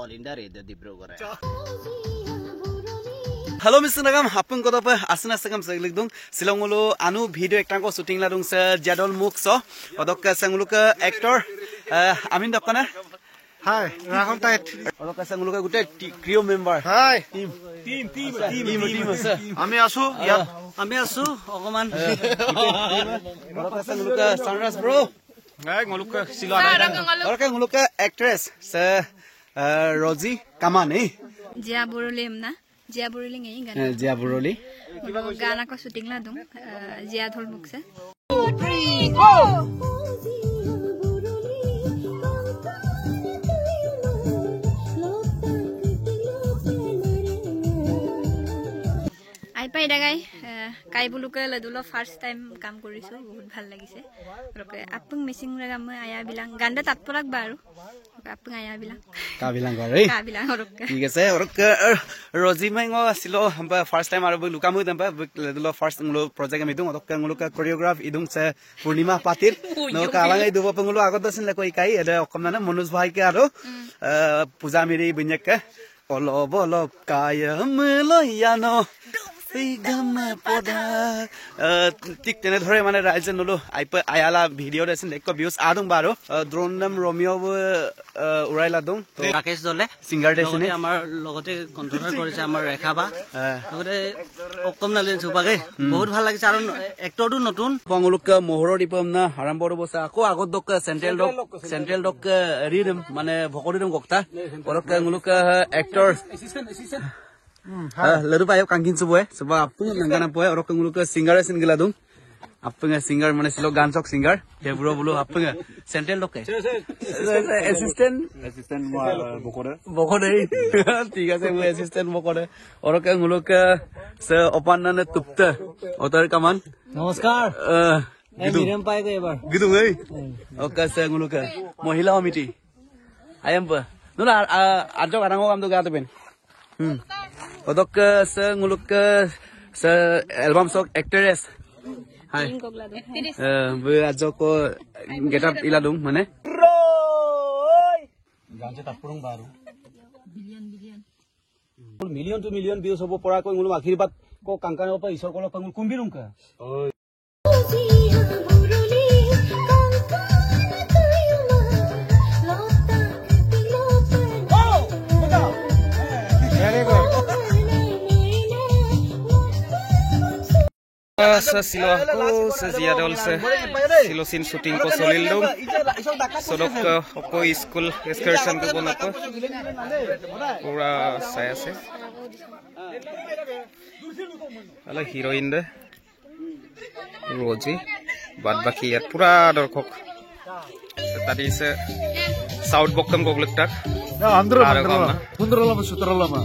All India Radio Dibrugarh. Hello Mr. Nagam, apun ko pa asna sagam saglig dung silongulu anu video ekta ko shooting la dung sa Jadol Muk so odok ka sangulu ka actor Amin dokana. Hi, Rahul Tait. Odok ka sangulu ka gute crew member. Hi. Team. Ami asu, ya. Ami asu okoman. Odok ka sangulu ka Sunrise bro. Ngai ngoluk ka sila. Odok ka ngulu ka actress sa Rosie Kaman eh. Jia Buruli na. Jia Buruli ngai gana. Jia Buruli. Gana ko shooting la dung. Jia Dhol Muk se. 2, 3, go. আই পাই দাগাই কাই বুলুকে লদুলো first time কাম কৰিছো বহুত ভাল লাগিছে ৰকে আপং missing Raga মই আয়া বিlang গান্ডা তাতপৰাক বাৰো আপং আয়া বিlang কা bilang gore কা bilang ৰকে ঠিক আছে ৰক ৰজি মাইঙো আসিলো হম্বা ফাৰ্স্ট টাইম আৰু লুকামু দম্বা লদুলো ফার্স্ট nglo project আমি dung odok nglo ka choreograph idung se purnima patir no ka langai dubo penglo agot dasin la koi kai ada okamna Manoj bhai ke aro puja miri bunyak ke olo bolo kayam loyano ঠিক তেনেধৰে মানে ৰাইজে নলো Ayala video' দেছিল এক views আদং বাৰো drone নাম ৰমিও উৰাইলা দং Rakesh Dole, singer দেছিলে আমাৰ লগতে control কৰিছে আমাৰ ৰেখাবা লগতে অকম নালেন সুপাগে বহুত ভাল লাগিছে আৰু এক্টৰটো নতুন পংলুক মোহৰৰ দিপম না আৰম্ভৰ বসা আকৌ আগত দক চেন্ট্ৰেল ডক ৰিদম মানে ভকৰিদম গক্তা পৰক nguluk actor lalu payo kangkin sebuah sebab apa nangkana poe orang nguluk singer sin geladung apa nggak singer mana silo gansok singer ya bulu apa nggak sentel dok assistant bokode tiga saya assistant bokode orang nguluk se opanana tupta otar kaman নমস্কাৰ medium পাই গৈ এবাৰ gitu ngai oke saya nguluk mohila komiti ayam pa nula ajok arango kam tu gata pen odok se nguluk se album sok actress hai be ajoko get up iladung mane ganje tapurung baru million to million views hobo pora koi ngulu akhirbat ko kangkan opa isor kolo pangul kumbirung ka silo aku Jadol se silo sin shooting ko solil dong sodok ko school excursion ko bonato pura saya se ala heroine de Roji bad baki yat pura dorkok tadi se south bokam ko lektak Andro Pundralama Sutralama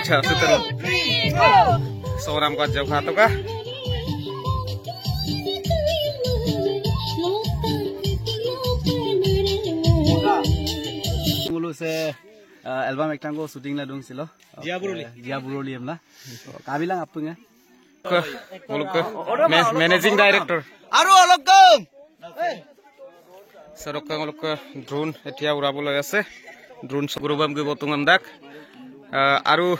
acha sutralama seorang ko jauh hato ka mulu se album ekta ko shooting la dung silo Jia Buruli amla ka bilang apa nge mulu ke managing director aru alokam sarok ka mulu ke drone etia urabole ase drone grubam ge botungam dak aru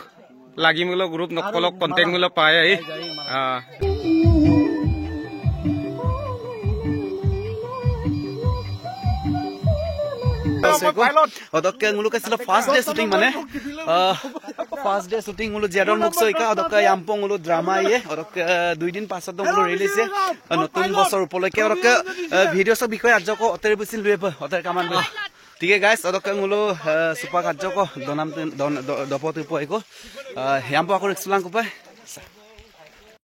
lagi mulo grup nokolok konten mulo pae ai odok nguluk asilo first day shooting mane first day shooting ngulu Jadol Muk so ika odok yampong ngulu drama ye odok 2 din pasot ngulu release ye notun bosor upoleke odok video so bikoy ajoko otere busin lueba oter kaman be ঠিক আছে guys odok ngulu supa kajoko donam dopo tu po iko yampo akor explain ko pa